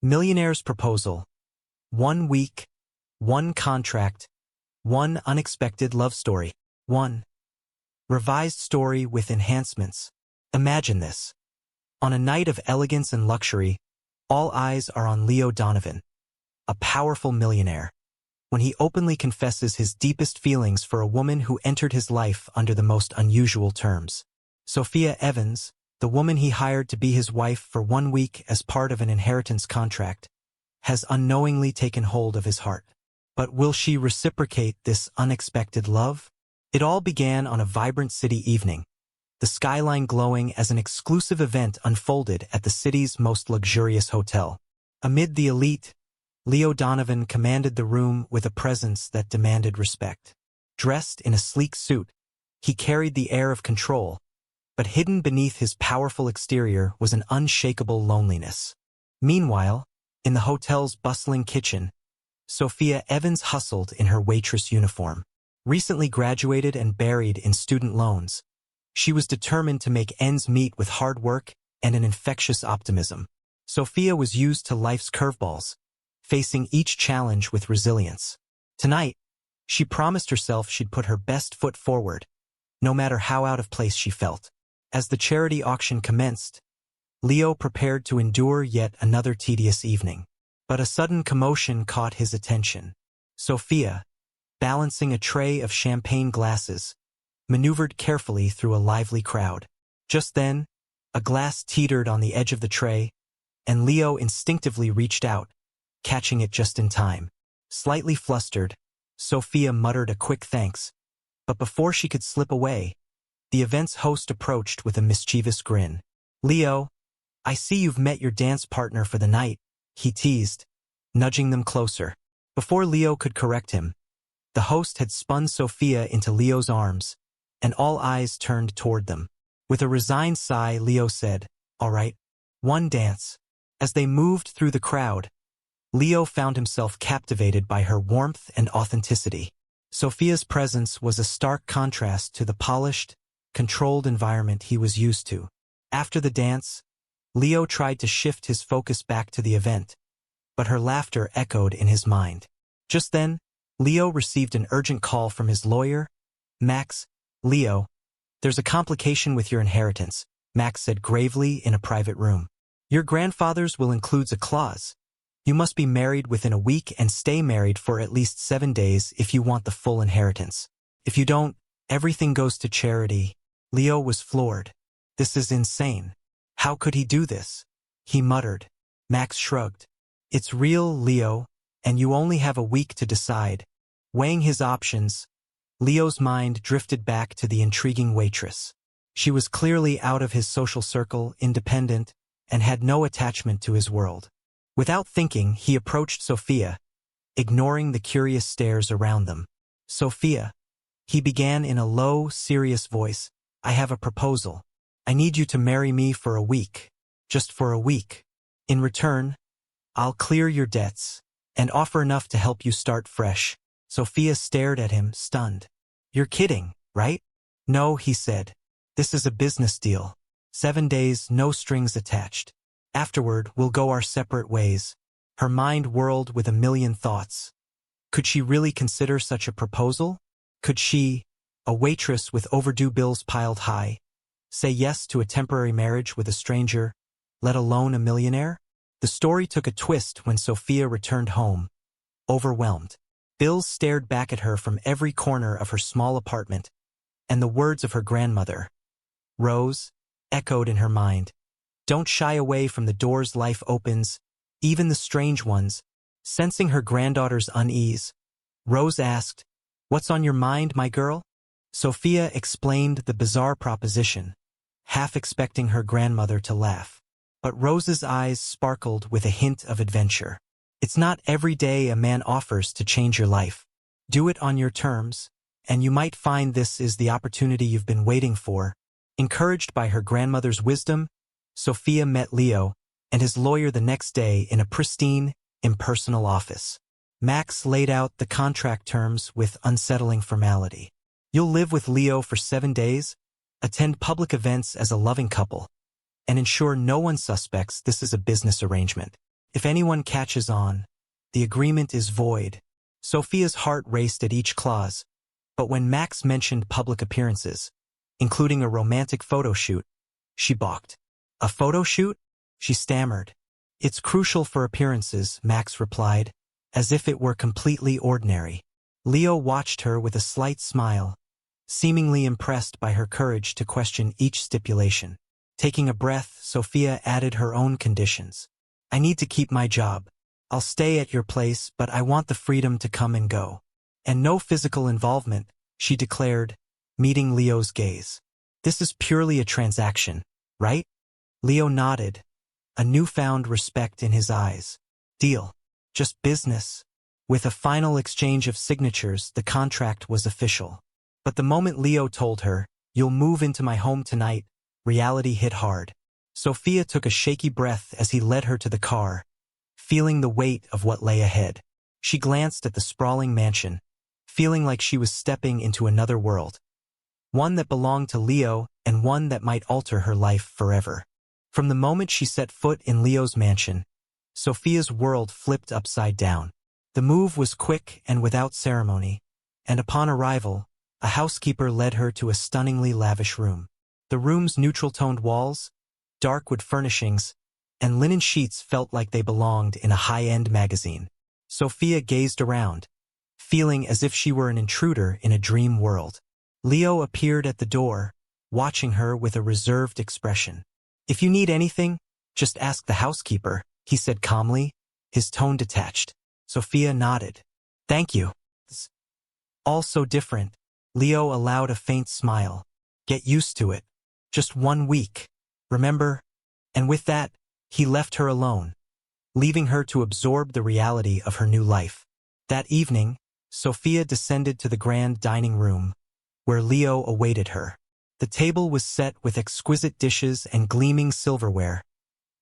Millionaire's proposal. 1 week, 1 contract, 1 unexpected love story. 1. Revised story with enhancements. Imagine this. On a night of elegance and luxury, all eyes are on Leo Donovan, a powerful millionaire, when he openly confesses his deepest feelings for a woman who entered his life under the most unusual terms. Sophia Evans, the woman he hired to be his wife for 1 week as part of an inheritance contract, has unknowingly taken hold of his heart. But will she reciprocate this unexpected love? It all began on a vibrant city evening, the skyline glowing as an exclusive event unfolded at the city's most luxurious hotel. Amid the elite, Leo Donovan commanded the room with a presence that demanded respect. Dressed in a sleek suit, he carried the air of control, but hidden beneath his powerful exterior was an unshakable loneliness. Meanwhile, in the hotel's bustling kitchen, Sophia Evans hustled in her waitress uniform. Recently graduated and buried in student loans, she was determined to make ends meet with hard work and an infectious optimism. Sophia was used to life's curveballs, facing each challenge with resilience. Tonight, she promised herself she'd put her best foot forward, no matter how out of place she felt. As the charity auction commenced, Leo prepared to endure yet another tedious evening. But a sudden commotion caught his attention. Sophia, balancing a tray of champagne glasses, maneuvered carefully through a lively crowd. Just then, a glass teetered on the edge of the tray, and Leo instinctively reached out, catching it just in time. Slightly flustered, Sophia muttered a quick thanks, but before she could slip away, the event's host approached with a mischievous grin. "Leo, I see you've met your dance partner for the night," he teased, nudging them closer. Before Leo could correct him, the host had spun Sophia into Leo's arms, and all eyes turned toward them. With a resigned sigh, Leo said, "All right, 1 dance." As they moved through the crowd, Leo found himself captivated by her warmth and authenticity. Sophia's presence was a stark contrast to the polished, controlled environment he was used to. After the dance, Leo tried to shift his focus back to the event, but her laughter echoed in his mind. Just then, Leo received an urgent call from his lawyer. "Max, Leo, there's a complication with your inheritance," Max said gravely in a private room. "Your grandfather's will includes a clause. You must be married within a week and stay married for at least 7 days if you want the full inheritance. If you don't, everything goes to charity." Leo was floored. "This is insane. How could he do this?" he muttered. Max shrugged. "It's real, Leo, and you only have a week to decide." Weighing his options, Leo's mind drifted back to the intriguing waitress. She was clearly out of his social circle, independent, and had no attachment to his world. Without thinking, he approached Sophia, ignoring the curious stares around them. "Sophia," he began in a low, serious voice, "I have a proposal. I need you to marry me for a week. Just for a week. In return, I'll clear your debts and offer enough to help you start fresh." Sophia stared at him, stunned. "You're kidding, right?" "No," he said. "This is a business deal. 7 days, no strings attached. Afterward, we'll go our separate ways." Her mind whirled with a million thoughts. Could she really consider such a proposal? Could she, a waitress with overdue bills piled high, say yes to a temporary marriage with a stranger, let alone a millionaire? The story took a twist when Sophia returned home, overwhelmed. Bills stared back at her from every corner of her small apartment, and the words of her grandmother, "Rose," echoed in her mind. "Don't shy away from the doors life opens, even the strange ones." Sensing her granddaughter's unease, Rose asked, "What's on your mind, my girl?" Sophia explained the bizarre proposition, half expecting her grandmother to laugh. But Rose's eyes sparkled with a hint of adventure. "It's not every day a man offers to change your life. Do it on your terms, and you might find this is the opportunity you've been waiting for." Encouraged by her grandmother's wisdom, Sophia met Leo and his lawyer the next day in a pristine, impersonal office. Max laid out the contract terms with unsettling formality. "You'll live with Leo for 7 days, attend public events as a loving couple, and ensure no one suspects this is a business arrangement. If anyone catches on, the agreement is void. Sophia's heart raced at each clause, but when Max mentioned public appearances, including a romantic photo shoot, she balked. A photo shoot? She stammered. It's crucial for appearances, Max replied, as if it were completely ordinary. Leo watched her with a slight smile, seemingly impressed by her courage to question each stipulation. Taking a breath, Sophia added her own conditions. I need to keep my job. I'll stay at your place, but I want the freedom to come and go. And no physical involvement, she declared, meeting Leo's gaze. This is purely a transaction, right? Leo nodded, a newfound respect in his eyes. Deal. Just business. With a final exchange of signatures, the contract was official. But the moment Leo told her, "You'll move into my home tonight," reality hit hard. Sophia took a shaky breath as he led her to the car, feeling the weight of what lay ahead. She glanced at the sprawling mansion, feeling like she was stepping into another world. One that belonged to Leo and one that might alter her life forever. From the moment she set foot in Leo's mansion, Sophia's world flipped upside down. The move was quick and without ceremony, and upon arrival, a housekeeper led her to a stunningly lavish room. The room's neutral-toned walls, dark wood furnishings, and linen sheets felt like they belonged in a high-end magazine. Sophia gazed around, feeling as if she were an intruder in a dream world. Leo appeared at the door, watching her with a reserved expression. "If you need anything, just ask the housekeeper," he said calmly, his tone detached. Sophia nodded. "Thank you." All so different. Leo allowed a faint smile. "Get used to it. Just 1 week. Remember?" And with that, he left her alone, leaving her to absorb the reality of her new life. That evening, Sophia descended to the grand dining room, where Leo awaited her. The table was set with exquisite dishes and gleaming silverware,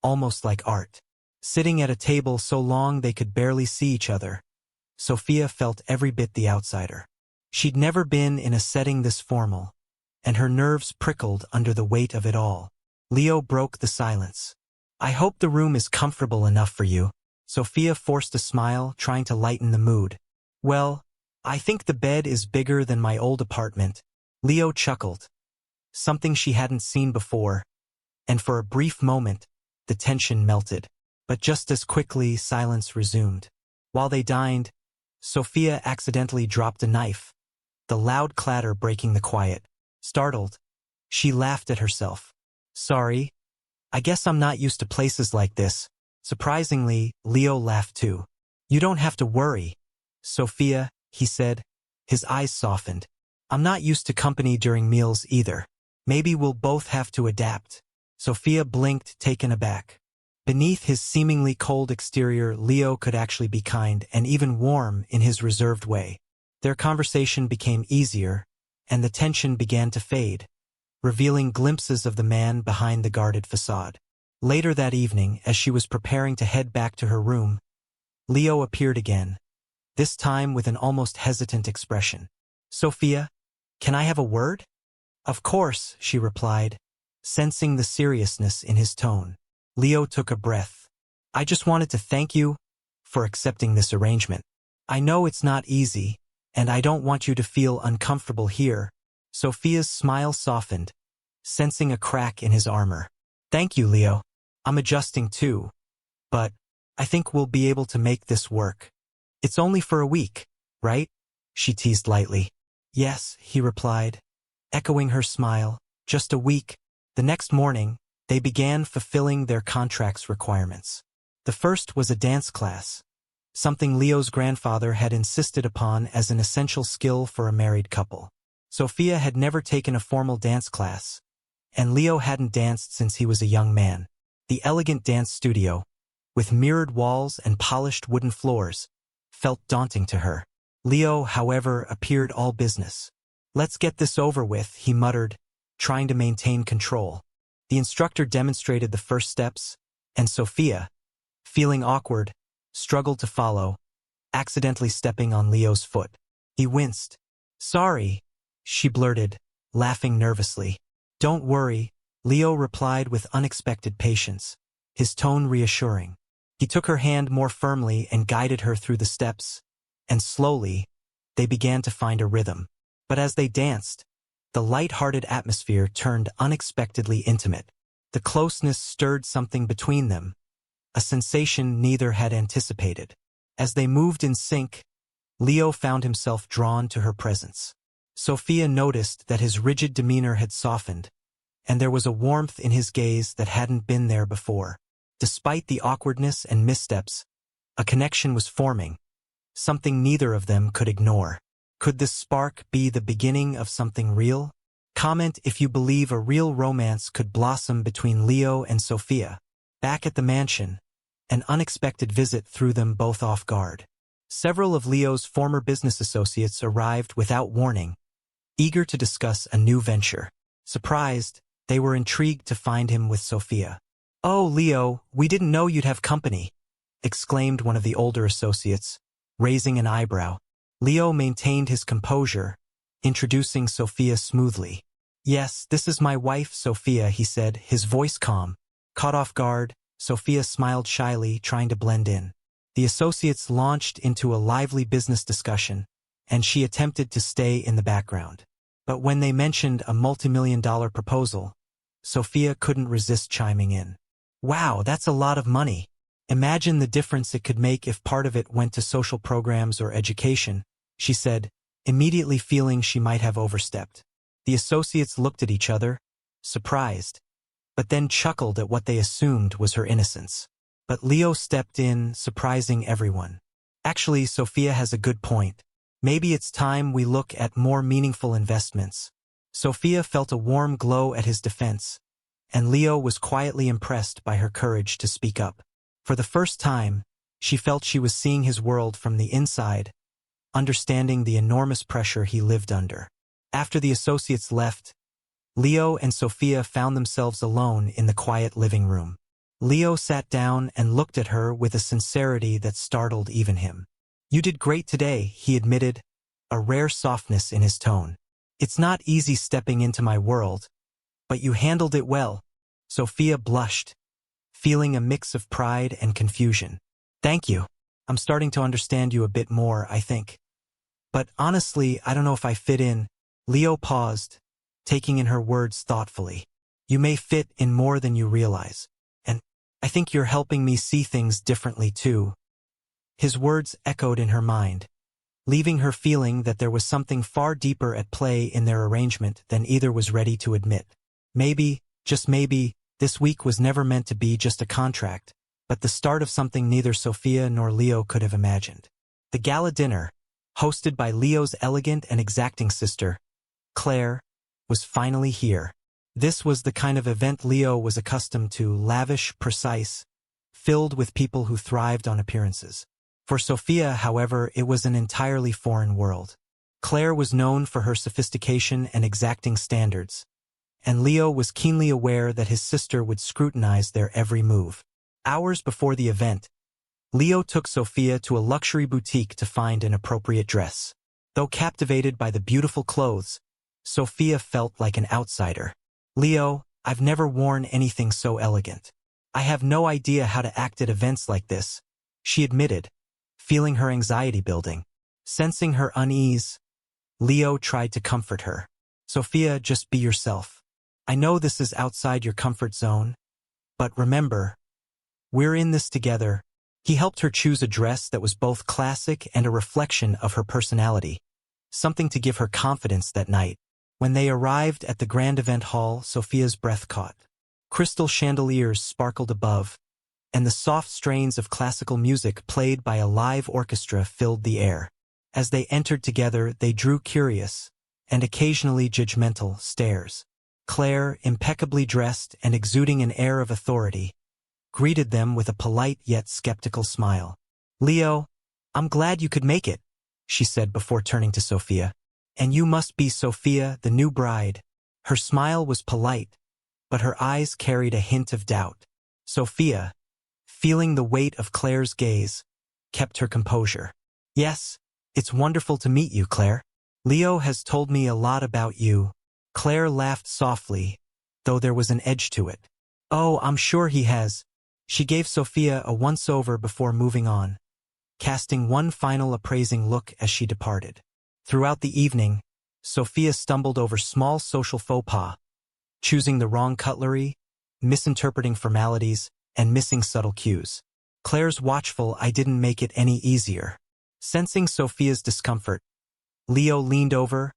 almost like art. Sitting at a table so long they could barely see each other, Sophia felt every bit the outsider. She'd never been in a setting this formal, and her nerves prickled under the weight of it all. Leo broke the silence. "I hope the room is comfortable enough for you." Sophia forced a smile, trying to lighten the mood. "Well, I think the bed is bigger than my old apartment." Leo chuckled, something she hadn't seen before, and for a brief moment, the tension melted. But just as quickly, silence resumed. While they dined, Sophia accidentally dropped a knife, the loud clatter breaking the quiet. Startled, she laughed at herself. "Sorry. I guess I'm not used to places like this." Surprisingly, Leo laughed too. "You don't have to worry, Sophia," he said, his eyes softened. "I'm not used to company during meals either. Maybe we'll both have to adapt." Sophia blinked, taken aback. Beneath his seemingly cold exterior, Leo could actually be kind and even warm in his reserved way. Their conversation became easier, and the tension began to fade, revealing glimpses of the man behind the guarded facade. Later that evening, as she was preparing to head back to her room, Leo appeared again, this time with an almost hesitant expression. "Sophia, can I have a word?" "Of course," she replied, sensing the seriousness in his tone. Leo took a breath. "I just wanted to thank you for accepting this arrangement. I know it's not easy, and I don't want you to feel uncomfortable here." Sophia's smile softened, sensing a crack in his armor. "Thank you, Leo. I'm adjusting too. But I think we'll be able to make this work. It's only for a week, right?" she teased lightly. "Yes," he replied, echoing her smile. "Just a week." The next morning, they began fulfilling their contract's requirements. The first was a dance class, something Leo's grandfather had insisted upon as an essential skill for a married couple. Sophia had never taken a formal dance class, and Leo hadn't danced since he was a young man. The elegant dance studio, with mirrored walls and polished wooden floors, felt daunting to her. Leo, however, appeared all business. "Let's get this over with," he muttered, trying to maintain control. The instructor demonstrated the first steps, and Sophia, feeling awkward, struggled to follow, accidentally stepping on Leo's foot. He winced. "Sorry," she blurted, laughing nervously. "Don't worry," Leo replied with unexpected patience, his tone reassuring. He took her hand more firmly and guided her through the steps, and slowly, they began to find a rhythm. But as they danced, the light-hearted atmosphere turned unexpectedly intimate. The closeness stirred something between them, a sensation neither had anticipated. As they moved in sync, Leo found himself drawn to her presence. Sophia noticed that his rigid demeanor had softened, and there was a warmth in his gaze that hadn't been there before. Despite the awkwardness and missteps, a connection was forming, something neither of them could ignore. Could this spark be the beginning of something real? Comment if you believe a real romance could blossom between Leo and Sophia. Back at the mansion, an unexpected visit threw them both off guard. Several of Leo's former business associates arrived without warning, eager to discuss a new venture. Surprised, they were intrigued to find him with Sophia. "Oh, Leo, we didn't know you'd have company," exclaimed one of the older associates, raising an eyebrow. Leo maintained his composure, introducing Sophia smoothly. "Yes, this is my wife, Sophia," he said, his voice calm. Caught off guard, Sophia smiled shyly, trying to blend in. The associates launched into a lively business discussion, and she attempted to stay in the background. But when they mentioned a multimillion-dollar proposal, Sophia couldn't resist chiming in. "Wow, that's a lot of money. Imagine the difference it could make if part of it went to social programs or education," she said, immediately feeling she might have overstepped. The associates looked at each other, surprised, but then chuckled at what they assumed was her innocence. But Leo stepped in, surprising everyone. "Actually, Sophia has a good point. Maybe it's time we look at more meaningful investments." Sophia felt a warm glow at his defense, and Leo was quietly impressed by her courage to speak up. For the first time, she felt she was seeing his world from the inside, understanding the enormous pressure he lived under. After the associates left, Leo and Sophia found themselves alone in the quiet living room. Leo sat down and looked at her with a sincerity that startled even him. "You did great today," he admitted, a rare softness in his tone. "It's not easy stepping into my world, but you handled it well." Sophia blushed, feeling a mix of pride and confusion. "Thank you. I'm starting to understand you a bit more, I think. But honestly, I don't know if I fit in." Leo paused, taking in her words thoughtfully. "You may fit in more than you realize. And I think you're helping me see things differently too." His words echoed in her mind, leaving her feeling that there was something far deeper at play in their arrangement than either was ready to admit. Maybe, just maybe, this week was never meant to be just a contract, but the start of something neither Sophia nor Leo could have imagined. The gala dinner, hosted by Leo's elegant and exacting sister, Claire, was finally here. This was the kind of event Leo was accustomed to, lavish, precise, filled with people who thrived on appearances. For Sophia, however, it was an entirely foreign world. Claire was known for her sophistication and exacting standards, and Leo was keenly aware that his sister would scrutinize their every move. Hours before the event, Leo took Sophia to a luxury boutique to find an appropriate dress. Though captivated by the beautiful clothes, Sophia felt like an outsider. "Leo, I've never worn anything so elegant. I have no idea how to act at events like this," she admitted, feeling her anxiety building. Sensing her unease, Leo tried to comfort her. "Sophia, just be yourself. I know this is outside your comfort zone, but remember, we're in this together." He helped her choose a dress that was both classic and a reflection of her personality, something to give her confidence that night. When they arrived at the grand event hall, Sophia's breath caught. Crystal chandeliers sparkled above, and the soft strains of classical music played by a live orchestra filled the air. As they entered together, they drew curious, and occasionally judgmental, stares. Claire, impeccably dressed and exuding an air of authority, greeted them with a polite yet skeptical smile. "Leo, I'm glad you could make it," she said before turning to Sophia. "And you must be Sophia, the new bride." Her smile was polite, but her eyes carried a hint of doubt. Sophia, feeling the weight of Claire's gaze, kept her composure. "Yes, it's wonderful to meet you, Claire. Leo has told me a lot about you." Claire laughed softly, though there was an edge to it. "Oh, I'm sure he has. She gave Sophia a once-over before moving on, casting one final appraising look as she departed. Throughout the evening, Sophia stumbled over small social faux pas, choosing the wrong cutlery, misinterpreting formalities, and missing subtle cues. Claire's watchful eye didn't make it any easier. Sensing Sophia's discomfort, Leo leaned over,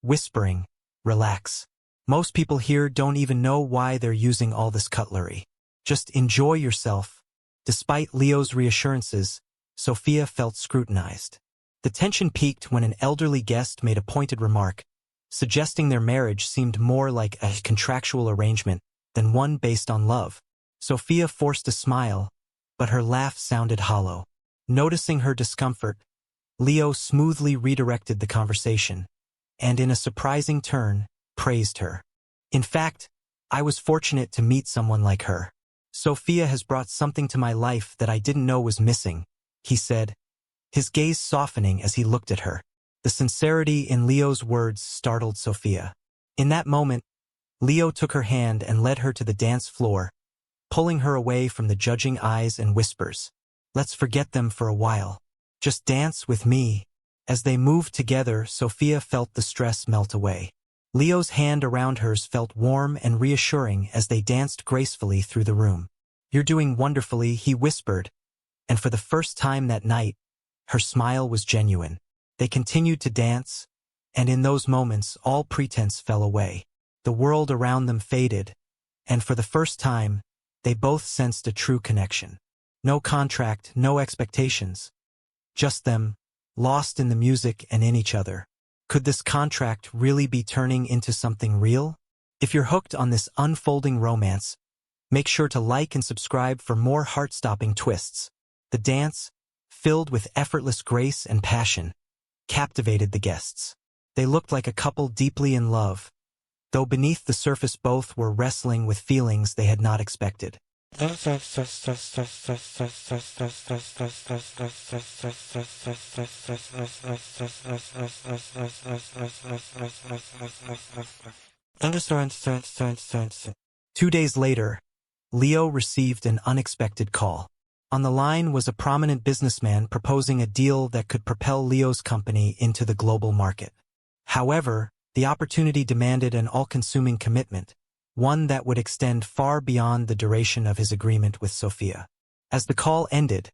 whispering, "Relax. Most people here don't even know why they're using all this cutlery. Just enjoy yourself." Despite Leo's reassurances, Sophia felt scrutinized. The tension peaked when an elderly guest made a pointed remark, suggesting their marriage seemed more like a contractual arrangement than one based on love. Sophia forced a smile, but her laugh sounded hollow. Noticing her discomfort, Leo smoothly redirected the conversation, and in a surprising turn, praised her. "In fact, I was fortunate to meet someone like her. Sophia has brought something to my life that I didn't know was missing," he said, his gaze softening as he looked at her. The sincerity in Leo's words startled Sophia. In that moment, Leo took her hand and led her to the dance floor, pulling her away from the judging eyes and whispers. "Let's forget them for a while. Just dance with me." As they moved together, Sophia felt the stress melt away. Leo's hand around hers felt warm and reassuring as they danced gracefully through the room. "You're doing wonderfully," he whispered, and for the first time that night, her smile was genuine. They continued to dance, and in those moments all pretense fell away. The world around them faded, and for the first time, they both sensed a true connection. No contract, no expectations. Just them, lost in the music and in each other. Could this contract really be turning into something real? If you're hooked on this unfolding romance, make sure to like and subscribe for more heart-stopping twists. The dance, filled with effortless grace and passion, captivated the guests. They looked like a couple deeply in love, though beneath the surface both were wrestling with feelings they had not expected. Understood. 2 days later, Leo received an unexpected call. On the line was a prominent businessman proposing a deal that could propel Leo's company into the global market. However, the opportunity demanded an all-consuming commitment, one that would extend far beyond the duration of his agreement with Sophia. As the call ended,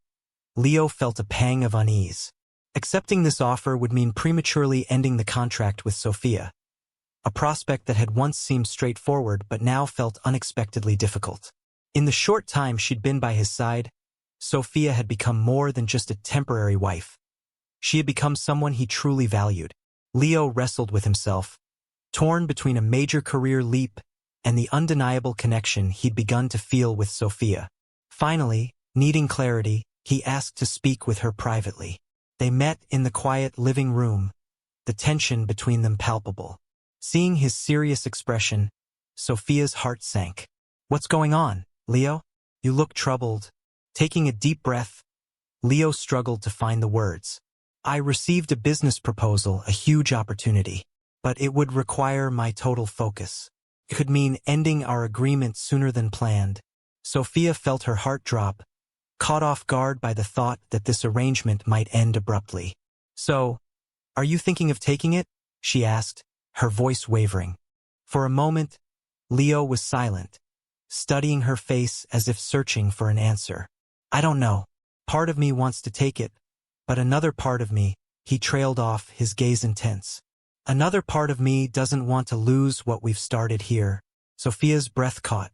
Leo felt a pang of unease. Accepting this offer would mean prematurely ending the contract with Sophia, a prospect that had once seemed straightforward but now felt unexpectedly difficult. In the short time she'd been by his side, Sophia had become more than just a temporary wife. She had become someone he truly valued. Leo wrestled with himself, torn between a major career leap and the undeniable connection he'd begun to feel with Sophia. Finally, needing clarity, he asked to speak with her privately. They met in the quiet living room, the tension between them palpable. Seeing his serious expression, Sophia's heart sank. "What's going on, Leo? You look troubled." Taking a deep breath, Leo struggled to find the words. "I received a business proposal, a huge opportunity, but it would require my total focus. It could mean ending our agreement sooner than planned." Sophia felt her heart drop, caught off guard by the thought that this arrangement might end abruptly. "So, are you thinking of taking it?" she asked, her voice wavering. For a moment, Leo was silent, studying her face as if searching for an answer. "I don't know. Part of me wants to take it, but another part of me," he trailed off, his gaze intense. "Another part of me doesn't want to lose what we've started here." Sophia's breath caught.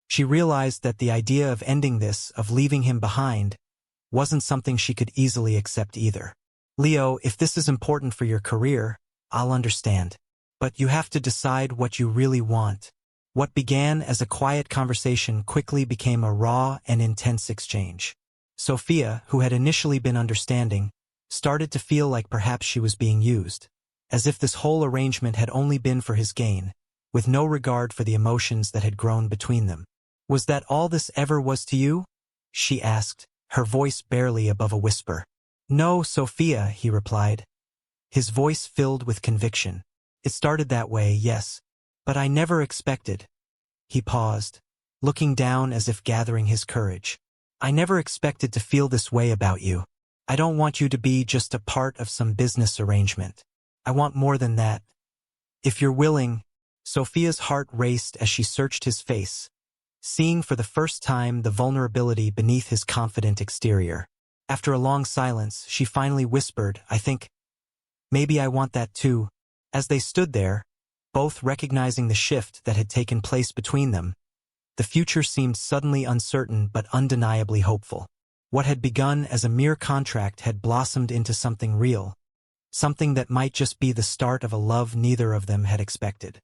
She realized that the idea of ending this, of leaving him behind, wasn't something she could easily accept either. "Leo, if this is important for your career, I'll understand. But you have to decide what you really want." What began as a quiet conversation quickly became a raw and intense exchange. Sophia, who had initially been understanding, started to feel like perhaps she was being used, as if this whole arrangement had only been for his gain, with no regard for the emotions that had grown between them. "Was that all this ever was to you?" she asked, her voice barely above a whisper. "No, Sophia," he replied, his voice filled with conviction. "It started that way, yes. But I never expected." He paused, looking down as if gathering his courage. I never expected to feel this way about you. I don't want you to be just a part of some business arrangement. I want more than that. If you're willing." Sophia's heart raced as she searched his face, seeing for the first time the vulnerability beneath his confident exterior. After a long silence, she finally whispered, "I think maybe I want that too." As they stood there, both recognizing the shift that had taken place between them, the future seemed suddenly uncertain but undeniably hopeful. What had begun as a mere contract had blossomed into something real, something that might just be the start of a love neither of them had expected.